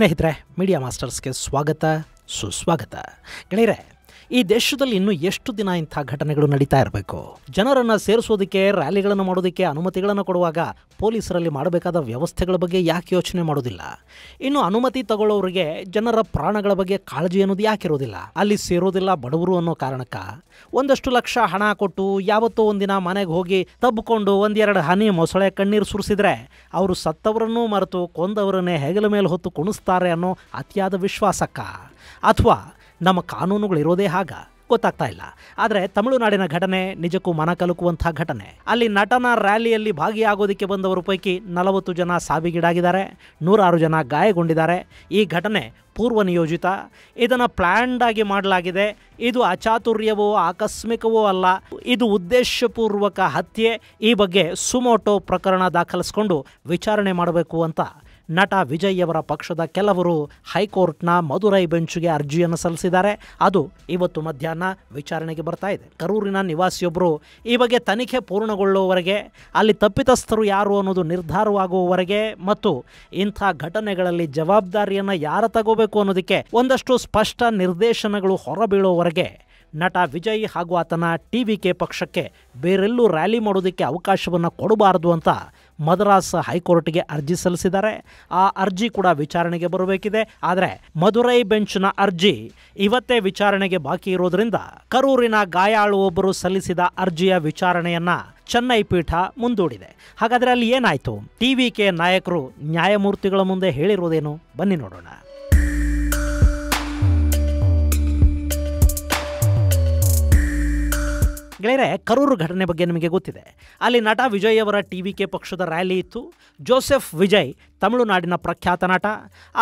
ಸ್ನೇಹಿತರೆ, ಮೀಡಿಯಾ ಮಾಸ್ಟರ್ಸ್ಗೆ ಸ್ವಾಗತ ಸುಸ್ವಾಗತ. ಗೆಳೆಯರೆ, ಈ ದೇಶದಲ್ಲಿ ಇನ್ನೂ ಎಷ್ಟು ದಿನ ಇಂಥ ಘಟನೆಗಳು ನಡೀತಾ ಇರಬೇಕು? ಜನರನ್ನು ಸೇರಿಸೋದಕ್ಕೆ, ರ್ಯಾಲಿಗಳನ್ನು ಮಾಡೋದಕ್ಕೆ ಅನುಮತಿಗಳನ್ನು ಕೊಡುವಾಗ ಪೊಲೀಸರಲ್ಲಿ ಮಾಡಬೇಕಾದ ವ್ಯವಸ್ಥೆಗಳ ಬಗ್ಗೆ ಯಾಕೆ ಯೋಚನೆ ಮಾಡೋದಿಲ್ಲ? ಇನ್ನು ಅನುಮತಿ ತಗೊಳ್ಳೋರಿಗೆ ಜನರ ಪ್ರಾಣಗಳ ಬಗ್ಗೆ ಕಾಳಜಿ ಅನ್ನೋದು ಯಾಕೆ ಇರೋದಿಲ್ಲ? ಅಲ್ಲಿ ಸೇರೋದಿಲ್ಲ ಬಡವರು ಅನ್ನೋ ಕಾರಣಕ್ಕ ಒಂದಷ್ಟು ಲಕ್ಷ ಹಣ ಕೊಟ್ಟು ಯಾವತ್ತೋ ಒಂದಿನ ಮನೆಗೆ ಹೋಗಿ ತಬ್ಬಿಕೊಂಡು ಒಂದೆರಡು ಹನಿ ಮೊಸಳೆ ಕಣ್ಣೀರು ಸುರಿಸಿದ್ರೆ ಅವರು ಸತ್ತವರನ್ನೂ ಮರೆತು ಕೊಂದವರನ್ನೇ ಹೆಗಲ ಮೇಲೆ ಹೊತ್ತು ಕುಣಿಸ್ತಾರೆ ಅನ್ನೋ ಅತಿಯಾದ ವಿಶ್ವಾಸಕ್ಕ? ಅಥವಾ ನಮ್ಮ ಕಾನೂನುಗಳಿರೋದೇ ಹಾಗ? ಗೊತ್ತಾಗ್ತಾ ಇಲ್ಲ. ಆದರೆ ತಮಿಳುನಾಡಿನ ಘಟನೆ ನಿಜಕ್ಕೂ ಮನ ಕಲುಕುವಂಥ ಘಟನೆ. ಅಲ್ಲಿ ನಟನ ರ್ಯಾಲಿಯಲ್ಲಿ ಭಾಗಿಯಾಗೋದಕ್ಕೆ ಬಂದವರ ಪೈಕಿ 40 ಜನ ಸಾವಿಗೀಡಾಗಿದ್ದಾರೆ, 106 ಜನ ಗಾಯಗೊಂಡಿದ್ದಾರೆ. ಈ ಘಟನೆ ಪೂರ್ವ ನಿಯೋಜಿತ, ಇದನ್ನು ಪ್ಲ್ಯಾಂಡ್ ಆಗಿ ಮಾಡಲಾಗಿದೆ. ಇದು ಅಚಾತುರ್ಯವೋ ಆಕಸ್ಮಿಕವೋ ಅಲ್ಲ, ಇದು ಉದ್ದೇಶಪೂರ್ವಕ ಹತ್ಯೆ. ಈ ಬಗ್ಗೆ ಸುಮೋಟೋ ಪ್ರಕರಣ ದಾಖಲಿಸಿಕೊಂಡು ವಿಚಾರಣೆ ಮಾಡಬೇಕು ಅಂತ ನಟ ವಿಜಯ್ ಅವರ ಪಕ್ಷದ ಕೆಲವರು ಹೈಕೋರ್ಟ್ನ ಮದುರೈ ಬೆಂಚ್ಗೆ ಅರ್ಜಿಯನ್ನು ಸಲ್ಲಿಸಿದ್ದಾರೆ. ಅದು ಇವತ್ತು ಮಧ್ಯಾಹ್ನ ವಿಚಾರಣೆಗೆ ಬರ್ತಾ ಇದೆ. ಕರೂರಿನ ನಿವಾಸಿಯೊಬ್ಬರು ಈ ಬಗ್ಗೆ ತನಿಖೆ ಪೂರ್ಣಗೊಳ್ಳುವವರೆಗೆ, ಅಲ್ಲಿ ತಪ್ಪಿತಸ್ಥರು ಯಾರು ಅನ್ನೋದು ನಿರ್ಧಾರವಾಗುವವರೆಗೆ ಮತ್ತು ಇಂಥ ಘಟನೆಗಳಲ್ಲಿ ಜವಾಬ್ದಾರಿಯನ್ನು ಯಾರು ತಗೋಬೇಕು ಅನ್ನೋದಕ್ಕೆ ಒಂದಷ್ಟು ಸ್ಪಷ್ಟ ನಿರ್ದೇಶನಗಳು ಹೊರಬೀಳುವವರೆಗೆ ನಟ ವಿಜಯ್ ಹಾಗೂ ಆತನ TVK ಪಕ್ಷಕ್ಕೆ ಬೇರೆಲ್ಲೂ ರ್ಯಾಲಿ ಮಾಡೋದಕ್ಕೆ ಅವಕಾಶವನ್ನು ಕೊಡಬಾರದು ಅಂತ ಮದ್ರಾಸ್ ಹೈಕೋರ್ಟ್ಗೆ ಅರ್ಜಿ ಸಲ್ಲಿಸಿದ್ದಾರೆ. ಆ ಅರ್ಜಿ ಕೂಡ ವಿಚಾರಣೆಗೆ ಬರಬೇಕಿದೆ. ಆದರೆ ಮದುರೈ ಬೆಂಚ್ನ ಅರ್ಜಿ ಇವತ್ತೇ ವಿಚಾರಣೆಗೆ ಬಾಕಿ ಇರೋದ್ರಿಂದ ಕರೂರಿನ ಗಾಯಾಳು ಒಬ್ಬರು ಸಲ್ಲಿಸಿದ ಅರ್ಜಿಯ ವಿಚಾರಣೆಯನ್ನ ಚೆನ್ನೈ ಪೀಠ ಮುಂದೂಡಿದೆ. ಹಾಗಾದರೆ ಅಲ್ಲಿ ಏನಾಯಿತು? TVK ನಾಯಕರು ನ್ಯಾಯಮೂರ್ತಿಗಳ ಮುಂದೆ ಹೇಳಿರೋದೇನು? ಬನ್ನಿ ನೋಡೋಣ. ಗೆಳೆಯರೆ, ಕರೂರು ಘಟನೆ ಬಗ್ಗೆ ನಿಮಗೆ ಗೊತ್ತಿದೆ. ಅಲ್ಲಿ ನಟ ವಿಜಯ್ ಅವರ TVK ಪಕ್ಷದ ರ್ಯಾಲಿ ಇತ್ತು. ಜೋಸೆಫ್ ವಿಜಯ್ ತಮಿಳುನಾಡಿನ ಪ್ರಖ್ಯಾತ ನಟ.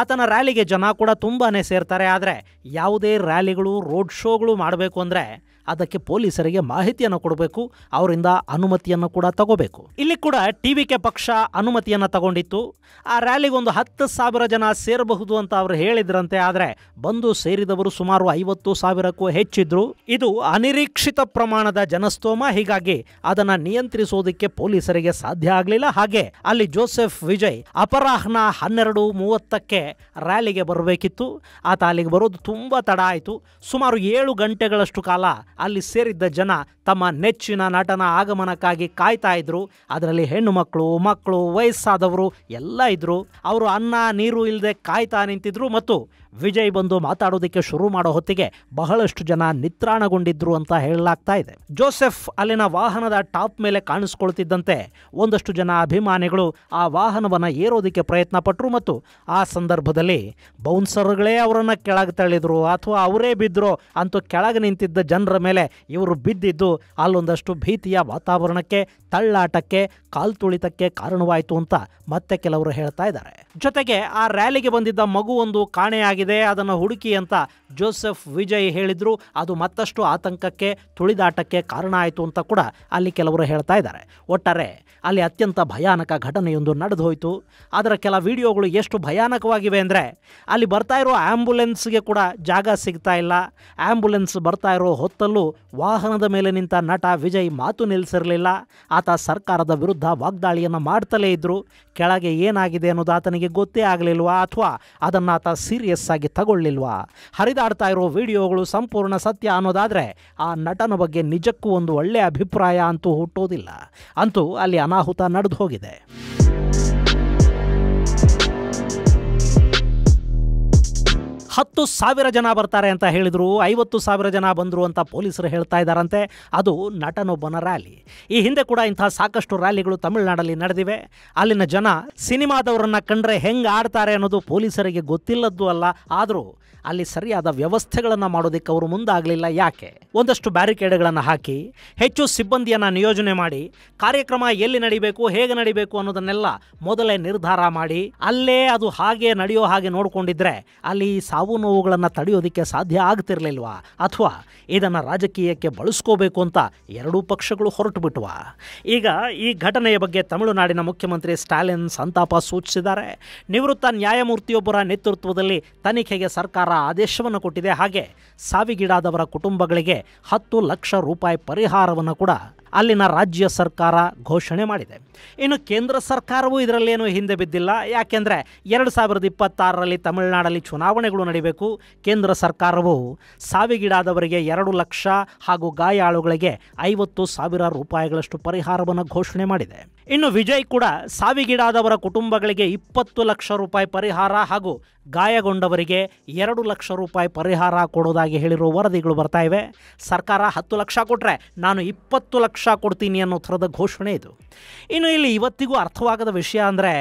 ಆತನ ರ್ಯಾಲಿಗೆ ಜನ ಕೂಡ ತುಂಬಾ ಸೇರ್ತಾರೆ. ಆದರೆ ಯಾವುದೇ ರ್ಯಾಲಿಗಳು, ರೋಡ್ ಶೋಗಳು ಮಾಡಬೇಕು ಅಂದರೆ ಅದಕ್ಕೆ ಪೊಲೀಸರಿಗೆ ಮಾಹಿತಿಯನ್ನು ಕೊಡಬೇಕು, ಅವರಿಂದ ಅನುಮತಿಯನ್ನು ಕೂಡ ತಗೋಬೇಕು. ಇಲ್ಲಿ ಕೂಡ TVK ಪಕ್ಷ ಅನುಮತಿಯನ್ನು ತಗೊಂಡಿತ್ತು. ಆ ರ್ಯಾಲಿಗೆ ಒಂದು 10,000 ಜನ ಸೇರಬಹುದು ಅಂತ ಅವರು ಹೇಳಿದ್ರಂತೆ. ಆದರೆ ಬಂದು ಸೇರಿದವರು ಸುಮಾರು 50,000ಕ್ಕೂ ಹೆಚ್ಚಿದ್ರು. ಇದು ಅನಿರೀಕ್ಷಿತ ಪ್ರಮಾಣದ ಜನಸ್ತೋಮ. ಹೀಗಾಗಿ ಅದನ್ನು ನಿಯಂತ್ರಿಸೋದಕ್ಕೆ ಪೊಲೀಸರಿಗೆ ಸಾಧ್ಯ ಆಗಲಿಲ್ಲ. ಹಾಗೆ ಅಲ್ಲಿ ಜೋಸೆಫ್ ವಿಜಯ್ ಅಪರಾಹ್ನ 12:30ಕ್ಕೆ ರ್ಯಾಲಿಗೆ ಬರಬೇಕಿತ್ತು. ಆತ ಅಲ್ಲಿಗೆ ಬರೋದು ತುಂಬ ತಡ ಆಯಿತು. ಸುಮಾರು 7 ಗಂಟೆಗಳಷ್ಟು ಕಾಲ ಅಲ್ಲಿ ಸೇರಿದ್ದ ಜನ ತಮ್ಮ ನೆಚ್ಚಿನ ನಟನ ಆಗಮನಕ್ಕಾಗಿ ಕಾಯ್ತಾ ಇದ್ರು. ಅದರಲ್ಲಿ ಹೆಣ್ಣು ಮಕ್ಕಳು, ವಯಸ್ಸಾದವರು ಎಲ್ಲ ಇದ್ರು. ಅವರು ಅನ್ನ ನೀರು ಇಲ್ಲದೆ ಕಾಯ್ತಾ ನಿಂತಿದ್ರು. ಮತ್ತು ವಿಜಯ್ ಬಂದು ಮಾತಾಡೋದಕ್ಕೆ ಶುರು ಮಾಡೋ ಹೊತ್ತಿಗೆ ಬಹಳಷ್ಟು ಜನ ನಿತ್ರಾಣಗೊಂಡಿದ್ರು ಅಂತ ಹೇಳಲಾಗ್ತಾ ಇದೆ. ಜೋಸೆಫ್ ಅಲ್ಲಿನ ವಾಹನದ ಟಾಪ್ ಮೇಲೆ ಕಾಣಿಸ್ಕೊಳ್ತಿದ್ದಂತೆ ಒಂದಷ್ಟು ಜನ ಅಭಿಮಾನಿಗಳು ಆ ವಾಹನವನ್ನು ಏರೋದಕ್ಕೆ ಪ್ರಯತ್ನ ಪಟ್ಟರು. ಮತ್ತು ಆ ಸಂದರ್ಭದಲ್ಲಿ ಬೌನ್ಸರ್ಗಳೇ ಅವರನ್ನು ಕೆಳಗೆ ತಳ್ಳಿದ್ರು ಅಥವಾ ಅವರೇ ಬಿದ್ದರು ಅಂತೂ ಕೆಳಗೆ ನಿಂತಿದ್ದ ಜನರ ಮೇಲೆ ಇವರು ಬಿದ್ದಿದ್ದು ಅಲ್ಲೊಂದಷ್ಟು ಭೀತಿಯ ವಾತಾವರಣಕ್ಕೆ, ತಳ್ಳಾಟಕ್ಕೆ, ಕಾಲ್ತುಳಿತಕ್ಕೆ ಕಾರಣವಾಯಿತು ಅಂತ ಮತ್ತೆ ಕೆಲವರು ಹೇಳ್ತಾ ಇದ್ದಾರೆ. ಜೊತೆಗೆ ಆ ರ್ಯಾಲಿಗೆ ಬಂದಿದ್ದ ಮಗು ಒಂದು ಕಾಣೆಯಾಗಿದೆ, ಅದನ್ನು ಹುಡುಕಿ ಅಂತ ಜೋಸೆಫ್ ವಿಜಯ್ ಹೇಳಿದ್ರು. ಅದು ಮತ್ತಷ್ಟು ಆತಂಕಕ್ಕೆ, ತುಳಿದಾಟಕ್ಕೆ ಕಾರಣ ಆಯಿತು ಅಂತ ಕೂಡ ಅಲ್ಲಿ ಕೆಲವರು ಹೇಳ್ತಾ ಇದ್ದಾರೆ. ಒಟ್ಟಾರೆ ಅಲ್ಲಿ ಅತ್ಯಂತ ಭಯಾನಕ ಘಟನೆಯೊಂದು ನಡೆದು ಹೋಯಿತು. ಅದರ ಕೆಲ ವಿಡಿಯೋಗಳು ಎಷ್ಟು ಭಯಾನಕವಾಗಿವೆ ಅಂದರೆ, ಅಲ್ಲಿ ಬರ್ತಾ ಇರೋ ಆ್ಯಂಬುಲೆನ್ಸ್ಗೆ ಕೂಡ ಜಾಗ ಸಿಗ್ತಾ ಇಲ್ಲ. ಆ್ಯಂಬುಲೆನ್ಸ್ ಬರ್ತಾ ಇರೋ ಹೊತ್ತಲ್ಲೂ ವಾಹನದ ಮೇಲೆ ನಿಂತ ನಟ ವಿಜಯ್ ಮಾತು ನಿಲ್ಲಿಸಿರಲಿಲ್ಲ. ಆತ ಸರ್ಕಾರದ ವಿರುದ್ಧ ವಾಗ್ದಾಳಿಯನ್ನು ಮಾಡ್ತಲೇ ಇದ್ದರು. ಕೆಳಗೆ ಏನಾಗಿದೆ ಅನ್ನೋದು ಆತನಿಗೆ ಗೊತ್ತೇ ಆಗಲಿಲ್ವಾ ಅಥವಾ ಅದನ್ನು ಆತ ಸೀರಿಯಸ್ ಆಗಿ ತಗೊಳ್ಳಿಲ್ವಾ? ಹರಿದಾಡ್ತಾ ಇರೋ ವಿಡಿಯೋಗಳು ಸಂಪೂರ್ಣ ಸತ್ಯ ಅನ್ನೋದಾದರೆ ಆ ನಟನ ಬಗ್ಗೆ ನಿಜಕ್ಕೂ ಒಂದು ಒಳ್ಳೆಯ ಅಭಿಪ್ರಾಯ ಅಂತೂ ಹುಟ್ಟೋದಿಲ್ಲ. ಅಂತೂ ಅಲ್ಲಿ ಅನಾಹುತ ನಡೆದು ಹೋಗಿದೆ. ಹತ್ತು 10,000 ಜನ ಬರ್ತಾರೆ ಅಂತ ಹೇಳಿದ್ರು, 50,000 ಜನ ಬಂದರು ಅಂತ ಪೊಲೀಸರು ಹೇಳ್ತಾ ಇದ್ದಾರಂತೆ. ಅದು ನಟನೊಬ್ಬನ ರ್ಯಾಲಿ. ಈ ಹಿಂದೆ ಕೂಡ ಇಂತಹ ಸಾಕಷ್ಟು ರ್ಯಾಲಿಗಳು ತಮಿಳುನಾಡಲ್ಲಿ ನಡೆದಿವೆ. ಅಲ್ಲಿನ ಜನ ಸಿನಿಮಾದವರನ್ನು ಕಂಡ್ರೆ ಹೆಂಗೆ ಆಡ್ತಾರೆ ಅನ್ನೋದು ಪೊಲೀಸರಿಗೆ ಗೊತ್ತಿಲ್ಲದ್ದು ಅಲ್ಲ. ಆದರೂ ಅಲ್ಲಿ ಸರಿಯಾದ ವ್ಯವಸ್ಥೆಗಳನ್ನು ಮಾಡೋದಕ್ಕೆ ಅವರು ಮುಂದಾಗಲಿಲ್ಲ. ಯಾಕೆ? ಒಂದಷ್ಟು ಬ್ಯಾರಿಕೇಡ್ಗಳನ್ನು ಹಾಕಿ, ಹೆಚ್ಚು ಸಿಬ್ಬಂದಿಯನ್ನು ನಿಯೋಜನೆ ಮಾಡಿ, ಕಾರ್ಯಕ್ರಮ ಎಲ್ಲಿ ನಡಿಬೇಕು, ಹೇಗೆ ನಡಿಬೇಕು ಅನ್ನೋದನ್ನೆಲ್ಲ ಮೊದಲೇ ನಿರ್ಧಾರ ಮಾಡಿ, ಅಲ್ಲೇ ಅದು ಹಾಗೆ ನಡೆಯೋ ಹಾಗೆ ನೋಡಿಕೊಂಡಿದ್ರೆ ಅಲ್ಲಿ ಸಾವು ನೋವುಗಳನ್ನು ತಡೆಯೋದಕ್ಕೆ ಸಾಧ್ಯ ಆಗ್ತಿರ್ಲಿಲ್ವಾ? ಅಥವಾ ಇದನ್ನು ರಾಜಕೀಯಕ್ಕೆ ಬಳಸ್ಕೋಬೇಕು ಅಂತ ಎರಡೂ ಪಕ್ಷಗಳು ಹೊರಟು ಬಿಟ್ಟುವ? ಈಗ ಈ ಘಟನೆಯ ಬಗ್ಗೆ ತಮಿಳುನಾಡಿನ ಮುಖ್ಯಮಂತ್ರಿ ಸ್ಟಾಲಿನ್ ಸಂತಾಪ ಸೂಚಿಸಿದ್ದಾರೆ. ನಿವೃತ್ತ ನ್ಯಾಯಮೂರ್ತಿಯೊಬ್ಬರ ನೇತೃತ್ವದಲ್ಲಿ ತನಿಖೆಗೆ ಸರ್ಕಾರ ಆದೇಶವನ್ನು ಕೊಟ್ಟಿದೆ. ಹಾಗೆ ಸಾವಿಗೀಡಾದವರ ಕುಟುಂಬಗಳಿಗೆ 10 ಲಕ್ಷ ರೂಪಾಯಿ ಪರಿಹಾರವನ್ನು ಕೂಡ ಅಲ್ಲಿನ ರಾಜ್ಯ ಸರ್ಕಾರ ಘೋಷಣೆ ಮಾಡಿದೆ. ಇನ್ನು ಕೇಂದ್ರ ಸರ್ಕಾರವೂ ಇದರಲ್ಲೇನು ಹಿಂದೆ ಬಿದ್ದಿಲ್ಲ. ಯಾಕೆಂದರೆ 2026ರಲ್ಲಿ ತಮಿಳುನಾಡಲ್ಲಿ ಚುನಾವಣೆಗಳು ನಡೀಬೇಕು. ಕೇಂದ್ರ ಸರ್ಕಾರವು ಸಾವಿಗೀಡಾದವರಿಗೆ 2 ಲಕ್ಷ ಹಾಗೂ ಗಾಯಾಳುಗಳಿಗೆ 50,000 ರೂಪಾಯಿಗಳಷ್ಟು ಪರಿಹಾರವನ್ನು ಘೋಷಣೆ ಮಾಡಿದೆ. ಇನ್ನು ವಿಜಯ್ ಕೂಡ ಸಾವಿಗೀಡಾದವರ ಕುಟುಂಬಗಳಿಗೆ 20 ಲಕ್ಷ ರೂಪಾಯಿ ಪರಿಹಾರ ಹಾಗೂ ಗಾಯಗೊಂಡವರಿಗೆ 2 ಲಕ್ಷ ರೂಪಾಯಿ ಪರಿಹಾರ ಕೊಡೋದಾಗಿ ಹೇಳಿರುವ ವರದಿಗಳು ಬರ್ತಾ ಇವೆ. ಸರ್ಕಾರ 10 ಲಕ್ಷ ಕೊಟ್ಟರೆ ನಾನು 20 ಲಕ್ಷ ಕೊಡ್ತೀನಿ ಅನ್ನೋ ಥರದ ಘೋಷಣೆ ಇದು. ಇನ್ನು ಇಲ್ಲಿ ಇವತ್ತಿಗೂ ಅರ್ಥವಾಗದ ವಿಷಯ ಅಂದರೆ,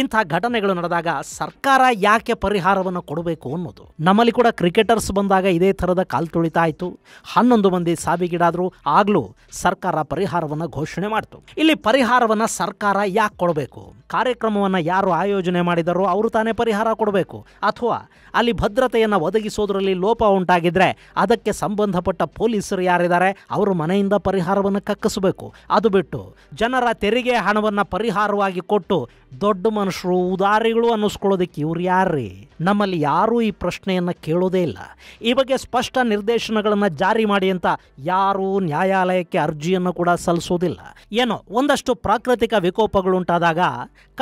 ಇಂಥ ಘಟನೆಗಳು ನಡೆದಾಗ ಸರ್ಕಾರ ಯಾಕೆ ಪರಿಹಾರವನ್ನು ಕೊಡಬೇಕು ಅನ್ನೋದು. ನಮ್ಮಲ್ಲಿ ಕೂಡ ಕ್ರಿಕೆಟರ್ಸ್ ಬಂದಾಗ ಇದೇ ಥರದ ಕಾಲ್ತುಳಿತ ಆಯಿತು. 11 ಮಂದಿ ಸಾವಿಗೀಡಾದರೂ ಆಗಲೂ ಸರ್ಕಾರ ಪರಿಹಾರವನ್ನು ಘೋಷಣೆ ಮಾಡಿತು. ಇಲ್ಲಿ ಪರಿಹಾರವನ್ನು ಸರ್ಕಾರ ಯಾಕೆ ಕೊಡಬೇಕು? ಕಾರ್ಯಕ್ರಮವನ್ನು ಯಾರು ಆಯೋಜನೆ ಮಾಡಿದರೋ ಅವರು ತಾನೇ ಪರಿಹಾರ ಕೊಡಬೇಕು. ಅಥವಾ ಅಲ್ಲಿ ಭದ್ರತೆಯನ್ನು ಒದಗಿಸೋದ್ರಲ್ಲಿ ಲೋಪ ಉಂಟಾಗಿದ್ದರೆ ಅದಕ್ಕೆ ಸಂಬಂಧಪಟ್ಟ ಪೊಲೀಸರು ಯಾರಿದ್ದಾರೆ ಅವರು ಮನೆಯಿಂದ ಪರಿಹಾರವನ್ನು ಕಕ್ಕಿಸಬೇಕು. ಅದು ಬಿಟ್ಟು ಜನರ ತೆರಿಗೆ ಹಣವನ್ನು ಪರಿಹಾರವಾಗಿ ಕೊಟ್ಟು ದೊಡ್ಡ ಮನುಷ್ಯರು ಉದಾರಿಗಳು ಅನ್ನಿಸ್ಕೊಳ್ಳೋದಕ್ಕೆ ಇವ್ರು ಯಾರ್ರೀ? ನಮ್ಮಲ್ಲಿ ಯಾರೂ ಈ ಪ್ರಶ್ನೆಯನ್ನು ಕೇಳೋದೇ ಇಲ್ಲ. ಈ ಬಗ್ಗೆ ಸ್ಪಷ್ಟ ನಿರ್ದೇಶನಗಳನ್ನು ಜಾರಿ ಮಾಡಿ ಅಂತ ಯಾರೂ ನ್ಯಾಯಾಲಯಕ್ಕೆ ಅರ್ಜಿಯನ್ನು ಕೂಡ ಸಲ್ಲಿಸೋದಿಲ್ಲ. ಏನೋ ಒಂದಷ್ಟು ಪ್ರಾಕೃತಿಕ ವಿಕೋಪಗಳುಂಟಾದಾಗ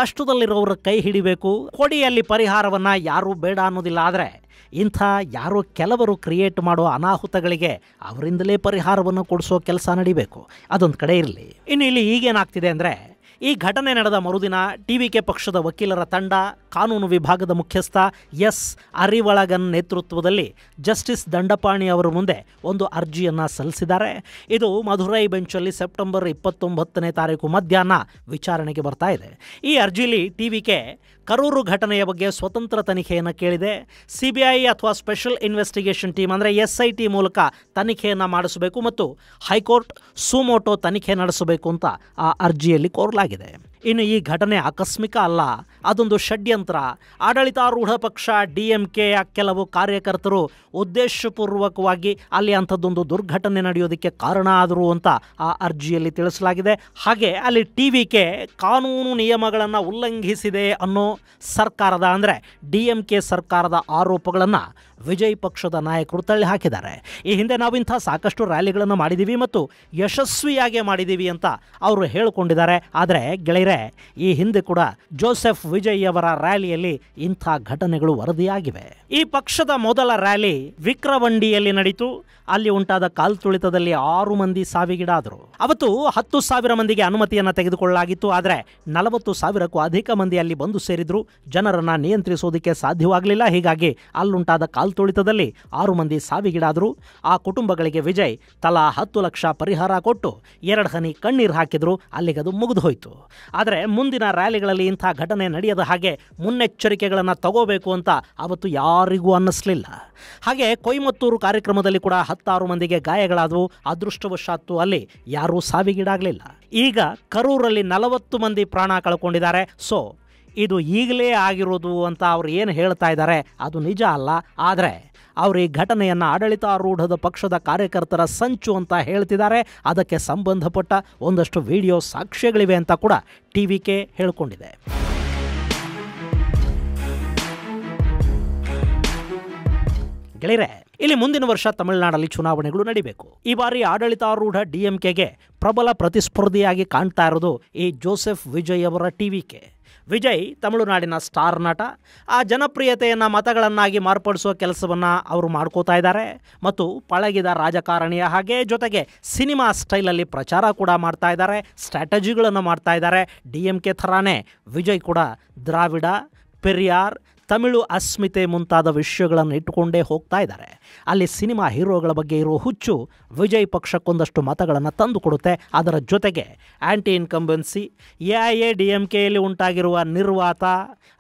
ಕಷ್ಟದಲ್ಲಿರೋರ ಕೈ ಹಿಡಿಬೇಕು, ಕೊಡಿಯಲ್ಲಿ ಪರಿಹಾರವನ್ನು ಯಾರೂ ಬೇಡ ಅನ್ನೋದಿಲ್ಲ. ಆದರೆ ಇಂಥ ಯಾರೋ ಕೆಲವರು ಕ್ರಿಯೇಟ್ ಮಾಡೋ ಅನಾಹುತಗಳಿಗೆ ಅವರಿಂದಲೇ ಪರಿಹಾರವನ್ನು ಕೊಡಿಸೋ ಕೆಲಸ ನಡಿಬೇಕು. ಅದೊಂದು ಕಡೆ ಇರಲಿ. ಇನ್ನು ಇಲ್ಲಿ ಈಗೇನಾಗ್ತಿದೆ ಅಂದರೆ, ಈ ಘಟನೆ ನಡೆದ ಮರುದಿನ ಟಿವಿಕೆ ಪಕ್ಷದ ವಕೀಲರ ತಂಡ ಕಾನೂನು ವಿಭಾಗದ ಮುಖ್ಯಸ್ಥ ಎಸ್ ಅರಿವಳಗನ್ ನೇತೃತ್ವದಲ್ಲಿ ಜಸ್ಟಿಸ್ ದಂಡಪಾಣಿ ಅವರ ಮುಂದೆ ಒಂದು ಅರ್ಜಿಯನ್ನು ಸಲ್ಲಿಸಿದ್ದಾರೆ. ಇದು ಮಧುರೈ ಬೆಂಚಲ್ಲಿ ಸೆಪ್ಟೆಂಬರ್ 29ನೇ ತಾರೀಕು ಮಧ್ಯಾಹ್ನ ವಿಚಾರಣೆಗೆ ಬರ್ತಾ ಇದೆ. ಈ ಅರ್ಜಿಲಿ ಟಿವಿಕೆ ಕರೂರು ಘಟನೆಯ ಬಗ್ಗೆ ಸ್ವತಂತ್ರ ತನಿಖೆಯನ್ನು ಕೇಳಿದೆ. CBI ಅಥವಾ ಸ್ಪೆಷಲ್ ಇನ್ವೆಸ್ಟಿಗೇಷನ್ ಟೀಮ್ ಅಂದರೆ SIT ಮೂಲಕ ತನಿಖೆಯನ್ನು ಮಾಡಿಸಬೇಕು ಮತ್ತು ಹೈಕೋರ್ಟ್ ಸುಮೋಟೋ ತನಿಖೆ ನಡೆಸಬೇಕು ಅಂತ ಆ ಅರ್ಜಿಯಲ್ಲಿ ಕೋರಲಾಗಿದೆ. ಇನ್ನು ಈ ಘಟನೆ ಆಕಸ್ಮಿಕ ಅಲ್ಲ, ಅದೊಂದು ಷಡ್ಯಂತ್ರ. ಆಡಳಿತಾರೂಢ ಪಕ್ಷ DMKಯ ಕೆಲವು ಕಾರ್ಯಕರ್ತರು ಉದ್ದೇಶಪೂರ್ವಕವಾಗಿ ಅಲ್ಲಿ ಅಂಥದ್ದೊಂದು ದುರ್ಘಟನೆ ನಡೆಯೋದಕ್ಕೆ ಕಾರಣ ಆದರು ಅಂತ ಆ ಅರ್ಜಿಯಲ್ಲಿ ತಿಳಿಸಲಾಗಿದೆ. ಹಾಗೆ ಅಲ್ಲಿ TVK ಕಾನೂನು ನಿಯಮಗಳನ್ನು ಉಲ್ಲಂಘಿಸಿದೆ ಅನ್ನೋ ಸರ್ಕಾರದ ಅಂದರೆ DMK ಸರ್ಕಾರದ ಆರೋಪಗಳನ್ನು ವಿಜಯ್ ಪಕ್ಷದ ನಾಯಕರು ತಳ್ಳಿ ಹಾಕಿದ್ದಾರೆ. ಈ ಹಿಂದೆ ನಾವಿಂಥ ಸಾಕಷ್ಟು ರ್ಯಾಲಿಗಳನ್ನು ಮಾಡಿದ್ದೀವಿ ಮತ್ತು ಯಶಸ್ವಿಯಾಗಿ ಮಾಡಿದ್ದೀವಿ ಅಂತ ಅವರು ಹೇಳಿಕೊಂಡಿದ್ದಾರೆ. ಆದರೆ ಗೆಳೆಯರೆ, ಈ ಹಿಂದೆ ಕೂಡ ಜೋಸೆಫ್ ವಿಜಯ್ ಅವರ ರ್ಯಾಲಿಯಲ್ಲಿ ಇಂಥ ಘಟನೆಗಳು ವರದಿಯಾಗಿವೆ. ಈ ಪಕ್ಷದ ಮೊದಲ ರ್ಯಾಲಿ ವಿಕ್ರವಂಡಿಯಲ್ಲಿ ನಡೀತು. ಅಲ್ಲಿ ಉಂಟಾದ ಕಾಲ್ತುಳಿತದಲ್ಲಿ 6 ಮಂದಿ ಸಾವಿಗೀಡಾದರು. ಅವತ್ತು 10,000 ಮಂದಿಗೆ ಅನುಮತಿಯನ್ನು ತೆಗೆದುಕೊಳ್ಳಲಾಗಿತ್ತು. ಆದರೆ 40,000ಕ್ಕೂ ಅಧಿಕ ಮಂದಿ ಅಲ್ಲಿ ಬಂದು ಸೇರಿದ್ರು. ಜನರನ್ನು ನಿಯಂತ್ರಿಸೋದಕ್ಕೆ ಸಾಧ್ಯವಾಗಲಿಲ್ಲ. ಹೀಗಾಗಿ ಅಲ್ಲುಂಟಾದ ಕಾಲ್ತುಳಿತದಲ್ಲಿ 6 ಮಂದಿ ಸಾವಿಗೀಡಾದರು. ಆ ಕುಟುಂಬಗಳಿಗೆ ವಿಜಯ್ ತಲಾ 10 ಲಕ್ಷ ಪರಿಹಾರ ಕೊಟ್ಟು 2 ಹನಿ ಕಣ್ಣೀರು ಹಾಕಿದ್ರು. ಅಲ್ಲಿಗದು ಮುಗಿದು ಹೋಯಿತು. ಆದರೆ ಮುಂದಿನ ರ್ಯಾಲಿಗಳಲ್ಲಿ ಇಂಥ ಘಟನೆ ನಡೆಯದ ಹಾಗೆ ಮುನ್ನೆಚ್ಚರಿಕೆಗಳನ್ನು ತಗೋಬೇಕು ಅಂತ ಅವತ್ತು ಯಾರಿಗೂ ಅನ್ನಿಸಲಿಲ್ಲ. ಹಾಗೆ ಕೊಯಮತ್ತೂರು ಕಾರ್ಯಕ್ರಮದಲ್ಲಿ ಕೂಡ 16 ಮಂದಿಗೆ ಗಾಯಗಳಾದವು. ಅದೃಷ್ಟವಶಾತ್ತು ಅಲ್ಲಿ ಯಾರೂ ಸಾವಿಗೀಡಾಗಲಿಲ್ಲ. ಈಗ ಕರೂರಲ್ಲಿ 40 ಮಂದಿ ಪ್ರಾಣ ಕಳ್ಕೊಂಡಿದ್ದಾರೆ. ಸೊ ಇದು ಈಗಲೇ ಆಗಿರೋದು ಅಂತ ಅವ್ರು ಏನು ಹೇಳ್ತಾ ಇದ್ದಾರೆ ಅದು ನಿಜ ಅಲ್ಲ. ಆದರೆ ಅವರು ಈ ಘಟನೆಯನ್ನು ಆಡಳಿತಾರೂಢದ ಪಕ್ಷದ ಕಾರ್ಯಕರ್ತರ ಸಂಚು ಅಂತ ಹೇಳ್ತಿದ್ದಾರೆ. ಅದಕ್ಕೆ ಸಂಬಂಧಪಟ್ಟ ಒಂದಷ್ಟು ವಿಡಿಯೋ ಸಾಕ್ಷ್ಯಗಳಿವೆ ಅಂತ ಕೂಡ TVK ಹೇಳಿಕೊಂಡಿದೆ. ಗೆಳೆಯರೆ, ಇಲ್ಲಿ ಮುಂದಿನ ವರ್ಷ ತಮಿಳುನಾಡಲ್ಲಿ ಚುನಾವಣೆಗಳು ನಡೀಬೇಕು. ಈ ಬಾರಿ ಆಡಳಿತಾರೂಢ DMKಗೆ ಪ್ರಬಲ ಪ್ರತಿಸ್ಪರ್ಧಿಯಾಗಿ ಕಾಣ್ತಾ ಇರೋದು ಈ ಜೋಸೆಫ್ ವಿಜಯ್ ಅವರ TVK. ವಿಜಯ್ ತಮಿಳುನಾಡಿನ ಸ್ಟಾರ್ ನಟ. ಆ ಜನಪ್ರಿಯತೆಯನ್ನು ಮತಗಳನ್ನಾಗಿ ಮಾರ್ಪಡಿಸುವ ಕೆಲಸವನ್ನು ಅವರು ಮಾಡ್ಕೋತಾ ಇದ್ದಾರೆ ಮತ್ತು ಪಳಗಿದ ರಾಜಕಾರಣಿಯ ಹಾಗೆ ಜೊತೆಗೆ ಸಿನಿಮಾ ಸ್ಟೈಲಲ್ಲಿ ಪ್ರಚಾರ ಕೂಡ ಮಾಡ್ತಾ ಇದ್ದಾರೆ, ಸ್ಟ್ರಾಟಜಿಗಳನ್ನು ಮಾಡ್ತಾ ಇದ್ದಾರೆ. DMK ಥರಾನೇ ವಿಜಯ್ ಕೂಡ ದ್ರಾವಿಡ, ಪೆರಿಯಾರ್, ತಮಿಳು ಅಸ್ಮಿತೆ ಮುಂತಾದ ವಿಷಯಗಳನ್ನು ಇಟ್ಟುಕೊಂಡೇ ಹೋಗ್ತಾ ಇದ್ದಾರೆ. ಅಲ್ಲಿ ಸಿನಿಮಾ ಹೀರೋಗಳ ಬಗ್ಗೆ ಇರೋ ಹುಚ್ಚು ವಿಜಯ್ ಪಕ್ಷಕ್ಕೊಂದಷ್ಟು ಮತಗಳನ್ನು ತಂದು ಕೊಡುತ್ತೆ. ಅದರ ಜೊತೆಗೆ ಆ್ಯಂಟಿ ಇನ್ಕಂಬೆನ್ಸಿ, AIADMKಯಲ್ಲಿ ಉಂಟಾಗಿರುವ ನಿರ್ವಾತ,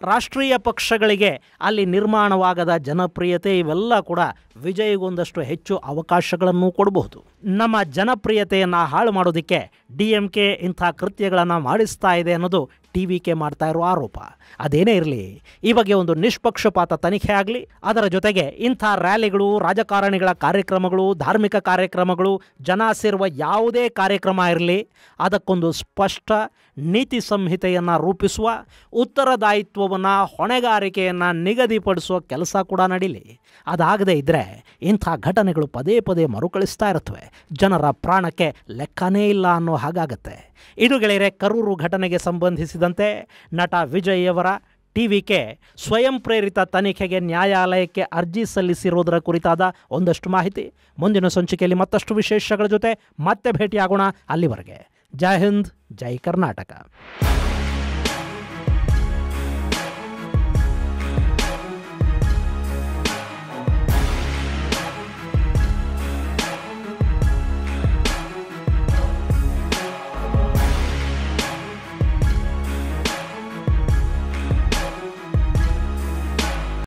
ರಾಷ್ಟ್ರೀಯ ಪಕ್ಷಗಳಿಗೆ ಅಲ್ಲಿ ನಿರ್ಮಾಣವಾಗದ ಜನಪ್ರಿಯತೆ ಇವೆಲ್ಲ ಕೂಡ ವಿಜಯ್ಗೊಂದಷ್ಟು ಹೆಚ್ಚು ಅವಕಾಶಗಳನ್ನು ಕೊಡಬಹುದು. ನಮ್ಮ ಜನಪ್ರಿಯತೆಯನ್ನು ಹಾಳು ಮಾಡೋದಕ್ಕೆ DMK ಇಂಥ ಕೃತ್ಯಗಳನ್ನು ಮಾಡಿಸ್ತಾ ಇದೆ ಅನ್ನೋದು ಟಿವಿಕೆ ಮಾಡ್ತಾ ಇರೋ ಆರೋಪ. ಅದೇನೇ ಇರಲಿ, ಈ ಬಗ್ಗೆ ಒಂದು ನಿಷ್ಪಕ್ಷಪಾತ ತನಿಖೆ ಆಗಲಿ. ಅದರ ಜೊತೆಗೆ ಇಂಥ ರ್ಯಾಲಿಗಳು, ರಾಜಕಾರಣಿಗಳ ಕಾರ್ಯಕ್ರಮಗಳು, ಧಾರ್ಮಿಕ ಕಾರ್ಯಕ್ರಮಗಳು, ಜನ ಸೇರುವ ಯಾವುದೇ ಕಾರ್ಯಕ್ರಮ ಇರಲಿ, ಅದಕ್ಕೊಂದು ಸ್ಪಷ್ಟ ನೀತಿ ಸಂಹಿತೆಯನ್ನು ರೂಪಿಸುವ, ಉತ್ತರದಾಯಿತ್ವವನ್ನು, ಹೊಣೆಗಾರಿಕೆಯನ್ನು ನಿಗದಿಪಡಿಸುವ ಕೆಲಸ ಕೂಡ ನಡೀಲಿ. ಅದಾಗದೇ ಇದ್ದರೆ ಇಂಥ ಘಟನೆಗಳು ಪದೇ ಪದೇ ಮರುಕಳಿಸ್ತಾ ಇರುತ್ತವೆ. ಜನರ ಪ್ರಾಣಕ್ಕೆ ಲೆಕ್ಕನೇ ಇಲ್ಲ ಅನ್ನೋ ಹಾಗಾಗತ್ತೆ. ಇದು ಗೆಳೆಯರೆ, ಕರೂರು ಘಟನೆಗೆ ಸಂಬಂಧಿಸಿದಂತೆ ನಟ ವಿಜಯ್ ಅವರ ಟಿವಿಕೆ ಸ್ವಯಂ ಪ್ರೇರಿತ ತನಿಖೆಗೆ ನ್ಯಾಯಾಲಯಕ್ಕೆ ಅರ್ಜಿ ಸಲ್ಲಿಸಿರುವುದರ ಕುರಿತಾದ ಒಂದಷ್ಟು ಮಾಹಿತಿ. ಮುಂದಿನ ಸಂಚಿಕೆಯಲ್ಲಿ ಮತ್ತಷ್ಟು ವಿಶೇಷಗಳ ಜೊತೆ ಮತ್ತೆ ಭೇಟಿಯಾಗೋಣ. ಅಲ್ಲಿವರೆಗೆ ಜೈ ಹಿಂದ್, ಜೈ ಕರ್ನಾಟಕ.